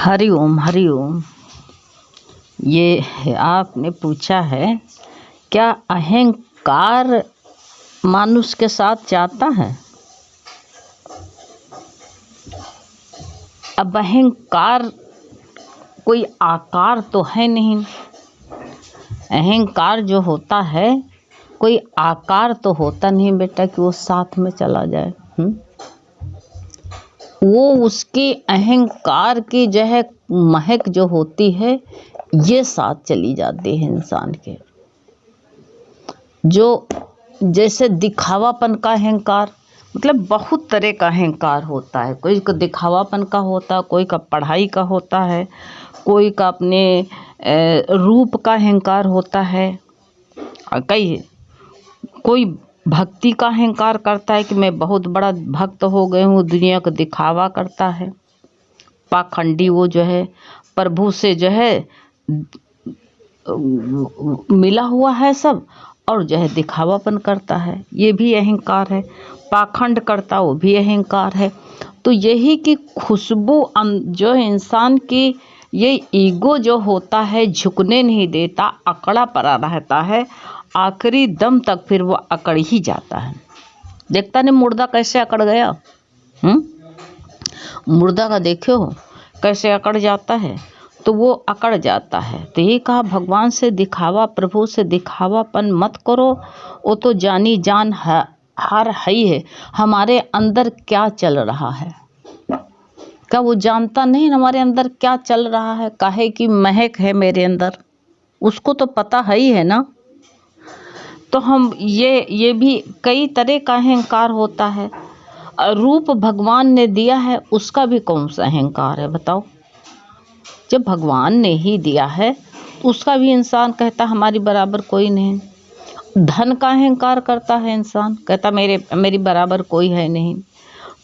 हरि ओम हरि ओम। ये आपने पूछा है क्या अहंकार मनुष्य के साथ जाता है। अब अहंकार कोई आकार तो है नहीं। अहंकार जो होता है कोई आकार तो होता नहीं बेटा कि वो साथ में चला जाए। वो उसके अहंकार की जो है महक जो होती है ये साथ चली जाती है इंसान के। जो जैसे दिखावापन का अहंकार, मतलब बहुत तरह का अहंकार होता है। कोई का दिखावापन का होता है, कोई का पढ़ाई का होता है, कोई का अपने रूप का अहंकार होता है। कई कोई भक्ति का अहंकार करता है कि मैं बहुत बड़ा भक्त हो गया हूँ, दुनिया को दिखावा करता है। पाखंडी वो जो है प्रभु से जो है मिला हुआ है सब और जो है दिखावापन करता है, ये भी अहंकार है। पाखंड करता वो भी अहंकार है। तो यही कि खुशबू जो है इंसान की, ये ईगो जो होता है झुकने नहीं देता, अकड़ा पड़ा रहता है। आखिरी दम तक फिर वो अकड़ ही जाता है। देखता नहीं मुर्दा कैसे अकड़ गया। मुर्दा का देखो कैसे अकड़ जाता है, तो वो अकड़ जाता है। तो ये कहा भगवान से दिखावा, प्रभु से दिखावापन मत करो। वो तो जानी जान हार ही है हमारे अंदर क्या चल रहा है। क्या वो जानता नहीं हमारे अंदर क्या चल रहा है? काहे की महक है मेरे अंदर, उसको तो पता है ही है ना। तो हम ये भी कई तरह का अहंकार होता है। रूप भगवान ने दिया है, उसका भी कौन सा अहंकार है बताओ। जब भगवान ने ही दिया है उसका भी इंसान कहता हमारी बराबर कोई नहीं। धन का अहंकार करता है इंसान, कहता मेरी बराबर कोई है नहीं।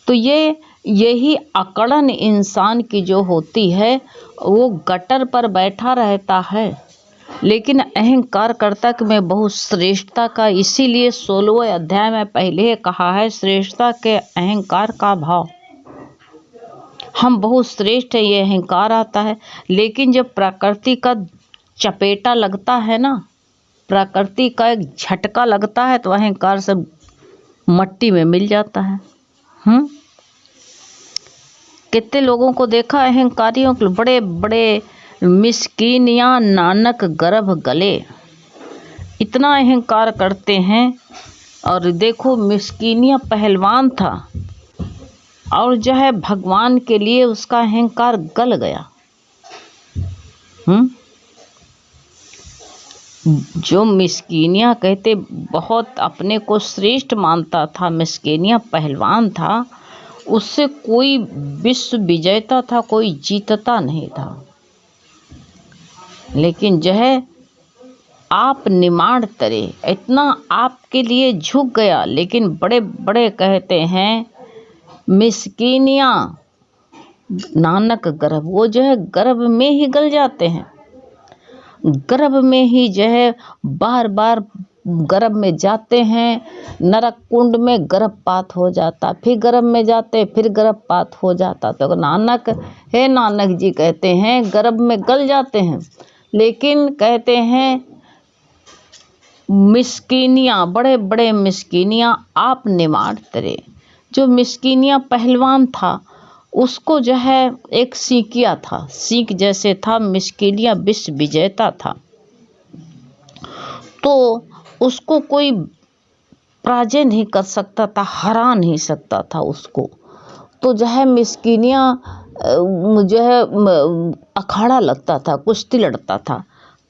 तो यही अकड़न इंसान की जो होती है, वो गटर पर बैठा रहता है लेकिन अहंकार करता कि मैं बहुत श्रेष्ठता का। इसीलिए 16वें अध्याय में पहले कहा है श्रेष्ठता के अहंकार का भाव। हम बहुत श्रेष्ठ है ये अहंकार आता है। लेकिन जब प्रकृति का चपेटा लगता है ना, प्रकृति का एक झटका लगता है, तो अहंकार सब मट्टी में मिल जाता है। कितने लोगों को देखा अहंकारियों के, बड़े बड़े मिस्कीनियाँ नानक गर्भ गले, इतना अहंकार करते हैं। और देखो मिस्कीनिया पहलवान था और जो है भगवान के लिए उसका अहंकार गल गया। जो मिस्कीनिया कहते बहुत अपने को श्रेष्ठ मानता था, मिस्कीनिया पहलवान था, उससे कोई विश्व विजेता था कोई जीतता नहीं था। लेकिन जो है आप निमाड़ तरे इतना आपके लिए झुक गया। लेकिन बड़े बड़े कहते हैं मिस्कीनिया नानक गर्भ, वो जो है गर्भ में ही गल जाते हैं। गर्भ में ही जो है बार बार गर्भ में जाते हैं, नरक कुंड में गर्भपात हो जाता, फिर गर्भ में जाते फिर गर्भपात हो जाता। तो नानक है, नानक जी कहते हैं गर्भ में गल जाते हैं। लेकिन कहते हैं मिस्कीनियाँ, बड़े बड़े मिस्कीनियाँ आप निमाड़ तरे। जो मिस्कीनिया पहलवान था उसको जो है एक सीकिया था, सीख जैसे था। मिस्कीनिया विश्व विजेता था, तो उसको कोई पराजय नहीं कर सकता था, हरा नहीं सकता था उसको। तो जो है मिस्कीनिया जो है अखाड़ा लगता था, कुश्ती लड़ता था।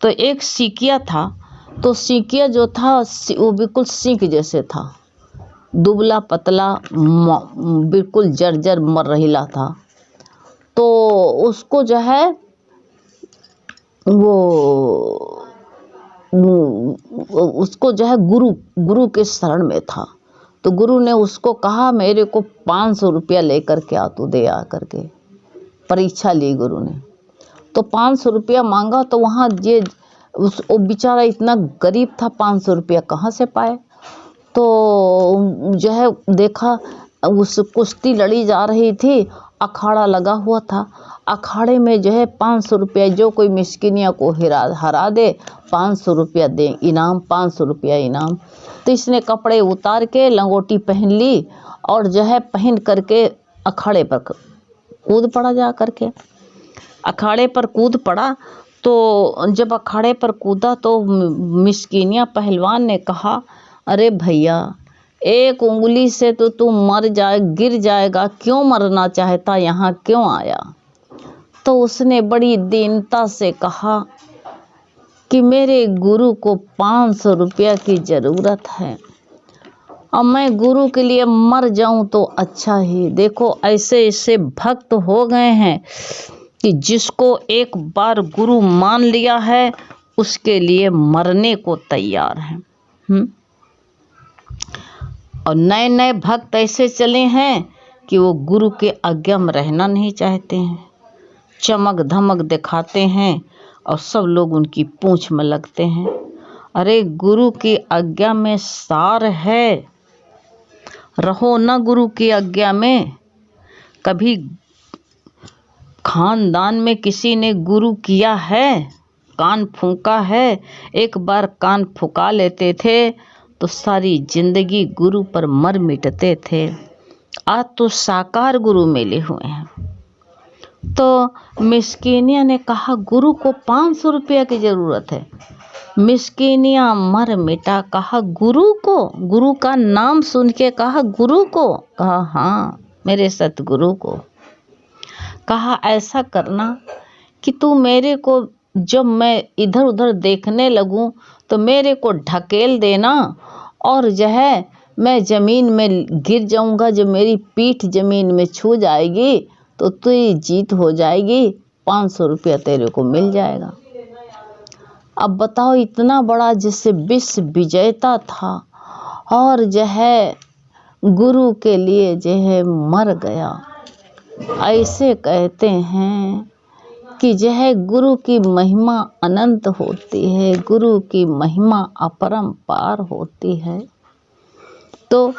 तो एक सीकिया था, तो सीकिया जो था वो बिल्कुल सीख जैसे था, दुबला पतला, बिल्कुल जर्जर मर रहीला था। तो उसको जो है उसको जो है गुरु के शरण में था। तो गुरु ने उसको कहा मेरे को 500 रुपया लेकर के आ, तू दे आ करके। परीक्षा ली गुरु ने, तो 500 रुपया मांगा। तो वहाँ वो बेचारा इतना गरीब था, 500 रुपया कहाँ से पाए। तो जो है देखा उस कुश्ती लड़ी जा रही थी अखाड़ा लगा हुआ था। अखाड़े में जो है 500 रुपया, जो कोई मिस्किनिया को हरा दे 500 रुपया दे इनाम, 500 रुपया इनाम। तो इसने कपड़े उतार के लंगोटी पहन ली और जो है पहन करके अखाड़े पर कूद पड़ा। जा करके अखाड़े पर कूद पड़ा। तो जब अखाड़े पर कूदा तो मिस्किनिया पहलवान ने कहा, अरे भैया, एक उंगली से तो तू गिर जाएगा, क्यों मरना चाहता, यहाँ क्यों आया? तो उसने बड़ी दीनता से कहा कि मेरे गुरु को 500 रुपया की ज़रूरत है और मैं गुरु के लिए मर जाऊं तो अच्छा ही। देखो ऐसे ऐसे भक्त हो गए हैं कि जिसको एक बार गुरु मान लिया है उसके लिए मरने को तैयार हैं। और नए नए भक्त ऐसे चले हैं कि वो गुरु के आज्ञा में रहना नहीं चाहते हैं, चमक धमक दिखाते हैं और सब लोग उनकी पूंछ में लगते हैं। अरे गुरु की आज्ञा में सार है, रहो ना गुरु की आज्ञा में। कभी खानदान में किसी ने गुरु किया है, कान फूंका है? एक बार कान फुका लेते थे तो सारी जिंदगी गुरु पर मर मिटते थे। आज तो साकार गुरु मिले हुए हैं। तो मिस्किनिया ने कहा गुरु को 500 रुपया की ज़रूरत है। मिस्किनिया मर मिटा, कहा गुरु को, गुरु का नाम सुन के कहा गुरु को, कहा हाँ मेरे सतगुरु को। कहा ऐसा करना कि तू मेरे को, जब मैं इधर उधर देखने लगूं तो मेरे को ढकेल देना और जो है मैं ज़मीन में गिर जाऊंगा, जब मेरी पीठ ज़मीन में छू जाएगी तो तेरी जीत हो जाएगी, 500 रुपया तेरे को मिल जाएगा। अब बताओ, इतना बड़ा जिससे विश्व विजेता था और जो है गुरु के लिए जो है मर गया। ऐसे कहते हैं कि जो है गुरु की महिमा अनंत होती है, गुरु की महिमा अपरंपार होती है। तो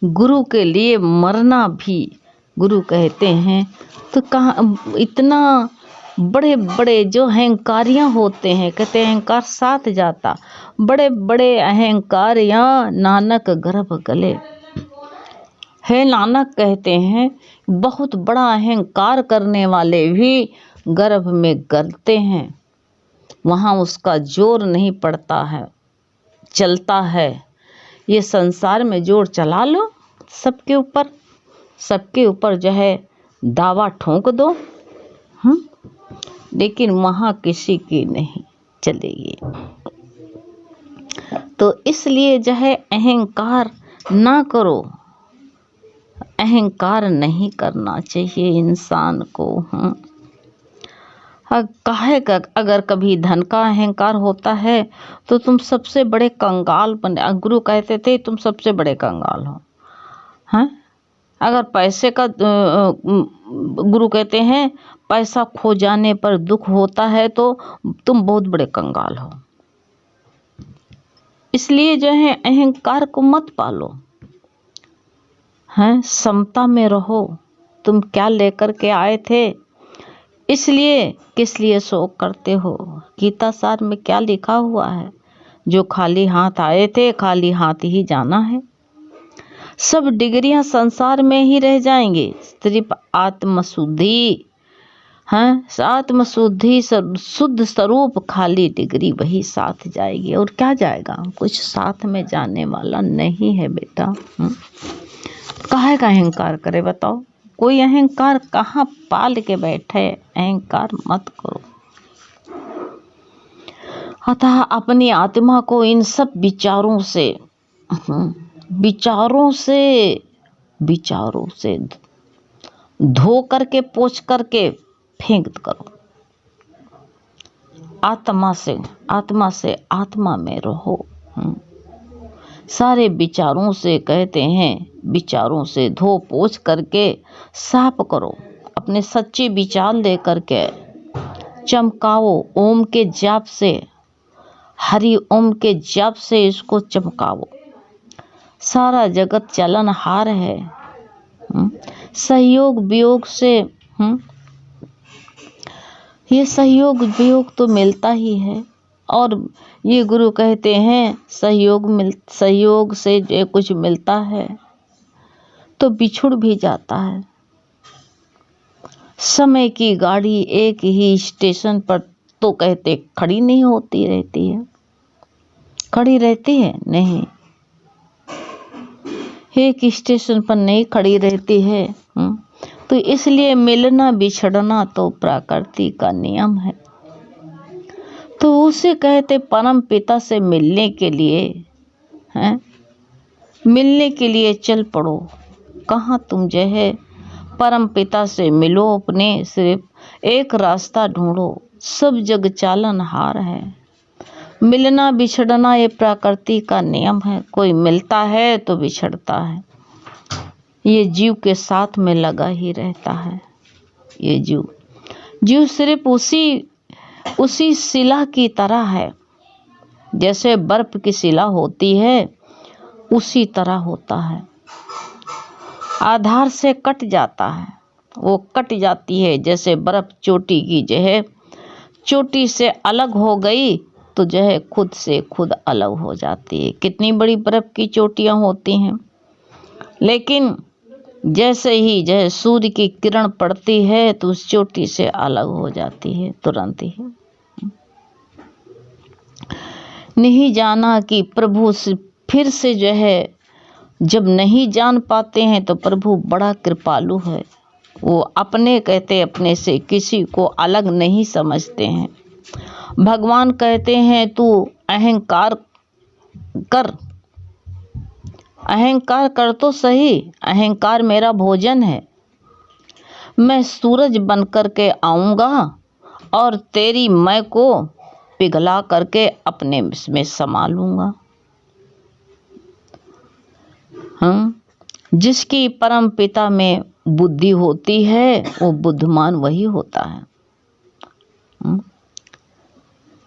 गुरु के लिए मरना भी गुरु कहते हैं। तो कहाँ इतना बड़े बड़े जो अहंकारियाँ होते हैं, कहते हैं अहंकार साथ जाता, बड़े बड़े अहंकारियाँ नानक गर्भ गले है। नानक कहते हैं बहुत बड़ा अहंकार करने वाले भी गर्भ में गलते हैं, वहाँ उसका जोर नहीं पड़ता है, चलता है। ये संसार में जोर चला लो सबके ऊपर, सबके ऊपर जो है दावा ठोंक दो, लेकिन वहाँ किसी की नहीं चलेगी। तो इसलिए जो है अहंकार ना करो, अहंकार नहीं करना चाहिए इंसान को। काहे का अगर कभी धन का अहंकार होता है तो तुम सबसे बड़े कंगाल बने। गुरु कहते थे तुम सबसे बड़े कंगाल हो। हैं अगर पैसे का गुरु कहते हैं पैसा खो जाने पर दुख होता है तो तुम बहुत बड़े कंगाल हो। इसलिए जो है अहंकार को मत पालो, हैं समता में रहो। तुम क्या लेकर के आए थे, इसलिए किस लिए शोक करते हो? गीता सार में क्या लिखा हुआ है? जो खाली हाथ आए थे खाली हाथ ही जाना है। सब डिग्रियां संसार में ही रह जाएंगी, सिर्फ आत्मशुद्धि, हैं आत्मशुद्धि शुद्ध स्वरूप खाली डिग्री वही साथ जाएगी। और क्या जाएगा, कुछ साथ में जाने वाला नहीं है बेटा। काहे का अहंकार करे बताओ? कोई अहंकार कहाँ पाल के बैठे, अहंकार मत करो। अतः अपनी आत्मा को इन सब विचारों से धो करके पोंछ करके फेंक करो। आत्मा से आत्मा में रहो। सारे विचारों से कहते हैं, विचारों से धो पोंछ करके साफ करो। अपने सच्चे विचार ले करके चमकाओ। ओम के जाप से, हरि ओम के जाप से इसको चमकाओ। सारा जगत चलनहार है, सहयोग वियोग से ये सहयोग वियोग तो मिलता ही है। और ये गुरु कहते हैं सहयोग से जो कुछ मिलता है तो बिछुड़ भी जाता है। समय की गाड़ी एक ही स्टेशन पर तो कहते खड़ी नहीं होती रहती है, खड़ी रहती है नहीं, एक स्टेशन पर नहीं खड़ी रहती है। तो इसलिए मिलना बिछड़ना तो प्रकृति का नियम है। तो उसे कहते परम पिता से मिलने के लिए चल पड़ो। कहाँ तुम जो है परम पिता से मिलो, अपने सिर्फ एक रास्ता ढूंढो, सब जग चालन हार है। मिलना बिछड़ना ये प्रकृति का नियम है। कोई मिलता है तो बिछड़ता है। ये जीव के साथ में लगा ही रहता है। ये जीव सिर्फ उसी शिला की तरह है, जैसे बर्फ की शिला होती है उसी तरह होता है। आधार से कट जाता है, वो कट जाती है। जैसे बर्फ चोटी की जो है चोटी से अलग हो गई तो जो है खुद से खुद अलग हो जाती है। कितनी बड़ी बर्फ की चोटियां होती हैं, लेकिन जैसे ही जो है सूर्य की किरण पड़ती है तो उस चोटी से अलग हो जाती है तुरंत ही। नहीं जाना कि प्रभु से फिर से जो है जब नहीं जान पाते हैं तो प्रभु बड़ा कृपालु है। वो अपने से किसी को अलग नहीं समझते हैं। भगवान कहते हैं तू अहंकार कर तो सही, अहंकार मेरा भोजन है। मैं सूरज बन करके आऊँगा और तेरी मैं को पिघला करके अपने में समा लूँगा। जिसकी परम पिता में बुद्धि होती है वो बुद्धिमान वही होता है।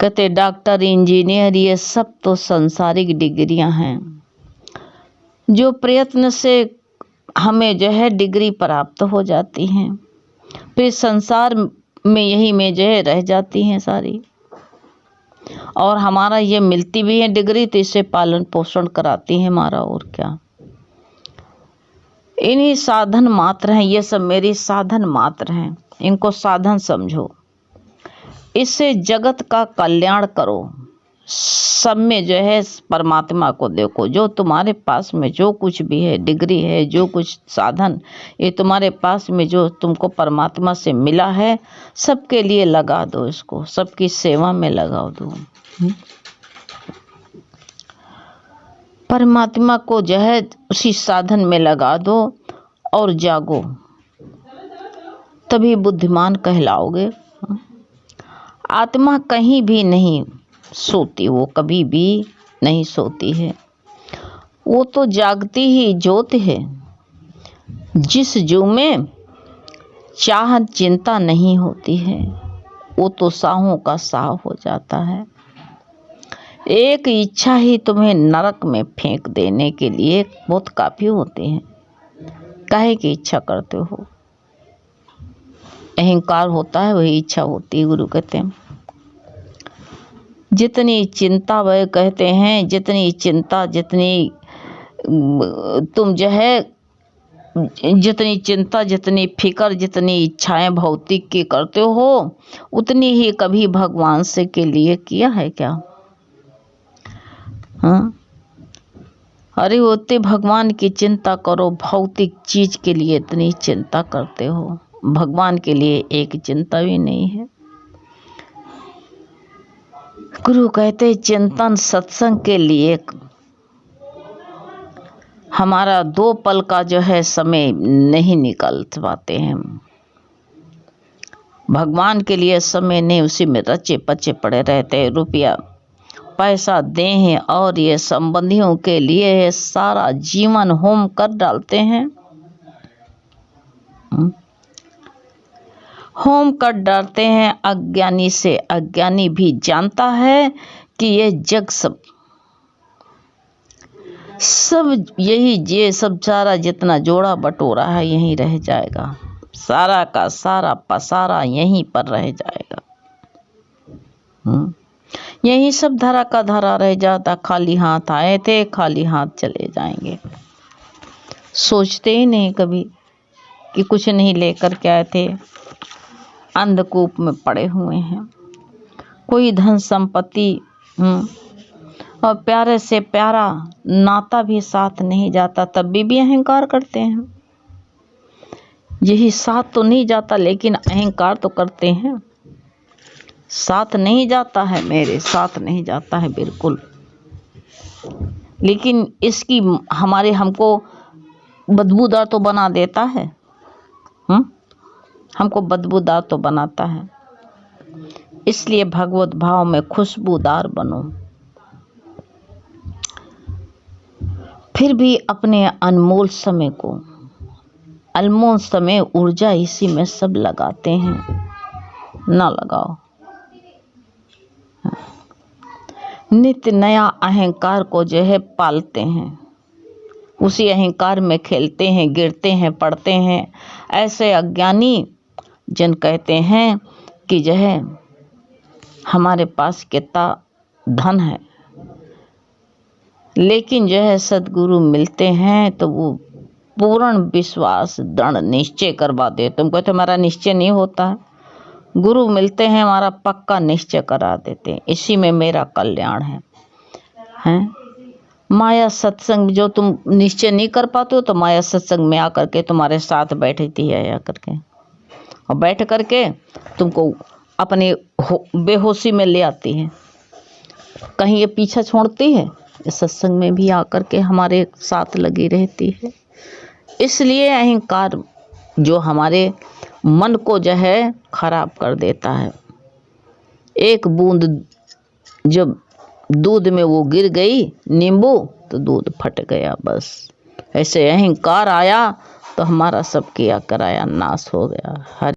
कहते डॉक्टर इंजीनियर ये सब तो सांसारिक डिग्रियां हैं, जो प्रयत्न से हमें जो है डिग्री प्राप्त हो जाती हैं, फिर संसार में यही में जो है रह जाती हैं सारी। और हमारा ये मिलती भी है डिग्री तो इससे पालन पोषण कराती है हमारा, और क्या। इन्हीं साधन मात्र हैं, ये सब मेरी साधन मात्र हैं, इनको साधन समझो। इससे जगत का कल्याण करो। सब में जो है परमात्मा को देखो। जो तुम्हारे पास में जो कुछ भी है, डिग्री है, जो कुछ साधन, ये तुम्हारे पास में जो तुमको परमात्मा से मिला है, सबके लिए लगा दो इसको, सबकी सेवा में लगा दो। परमात्मा को जो है उसी साधन में लगा दो और जागो, तभी बुद्धिमान कहलाओगे। आत्मा कहीं भी नहीं सोती, वो कभी भी नहीं सोती है, वो तो जागती ही ज्योत है। जिस जो में चाह चिंता नहीं होती है वो तो साहों का साह हो जाता है। एक इच्छा ही तुम्हें नरक में फेंक देने के लिए बहुत काफी होती है। काहे की इच्छा करते हो? अहंकार होता है, वही इच्छा होती है। गुरु कहते हैं जितनी चिंता, वह कहते हैं जितनी चिंता, जितनी तुम जो है जितनी चिंता, जितनी फिक्र, जितनी इच्छाएं भौतिक की करते हो, उतनी ही कभी भगवान से के लिए किया है क्या? हाँ, अरे होते भगवान की चिंता करो, भौतिक चीज के लिए इतनी चिंता करते हो, भगवान के लिए एक चिंता भी नहीं है। गुरु कहते चिंतन सत्संग के लिए हमारा 2 पल का जो है समय नहीं निकल पाते हैं। भगवान के लिए समय नहीं, उसी में रचे पचे पड़े रहते हैं। रुपया पैसा दें और ये संबंधियों के लिए सारा जीवन होम कर डालते हैं। होम कर डालते हैं। अज्ञानी से अज्ञानी भी जानता है कि ये जग सब सब यही ये सब सारा जितना जोड़ा बटोरा है यहीं रह जाएगा, सारा का सारा पसारा यहीं पर रह जाएगा। यही सब धरा का धरा रह जाता। खाली हाथ आए थे, खाली हाथ चले जाएंगे। सोचते ही नहीं कभी कि कुछ नहीं लेकर के आए थे। अंधकूप में पड़े हुए हैं, कोई धन संपत्ति और प्यारे से प्यारा नाता भी साथ नहीं जाता, तब भी अहंकार करते हैं। यही साथ तो नहीं जाता लेकिन अहंकार तो करते हैं। साथ नहीं जाता है, मेरे साथ नहीं जाता है बिल्कुल, लेकिन इसकी हमारे हमको बदबूदार तो बना देता है। हमको बदबूदार तो बनाता है। इसलिए भगवत भाव में खुशबूदार बनो। फिर भी अपने अनमोल समय को, अनमोल समय ऊर्जा इसी में सब लगाते हैं, ना लगाओ। नित्य नया अहंकार को जो है पालते हैं, उसी अहंकार में खेलते हैं, गिरते हैं, पड़ते हैं। ऐसे अज्ञानी जन कहते हैं कि जो है हमारे पास कितना धन है, लेकिन जो है सद्गुरु मिलते हैं तो वो पूर्ण विश्वास दृढ़ निश्चय करवा देते। तुम कहते हमारा निश्चय नहीं होता है, गुरु मिलते हैं हमारा पक्का निश्चय करा देते हैं, इसी में मेरा कल्याण है। माया सत्संग जो तुम निश्चय नहीं कर पाते हो तो माया सत्संग में आकर के तुम्हारे साथ बैठती है आकर के, और बैठ करके तुमको अपने बेहोशी में ले आती है। कहीं ये पीछा छोड़ती है, इस सत्संग में भी आकर के हमारे साथ लगी रहती है। इसलिए अहंकार जो हमारे मन को जो है खराब कर देता है। एक बूंद जब दूध में वो गिर गई नींबू, तो दूध फट गया बस। ऐसे अहंकार आया तो हमारा सब किया कराया नाश हो गया। हर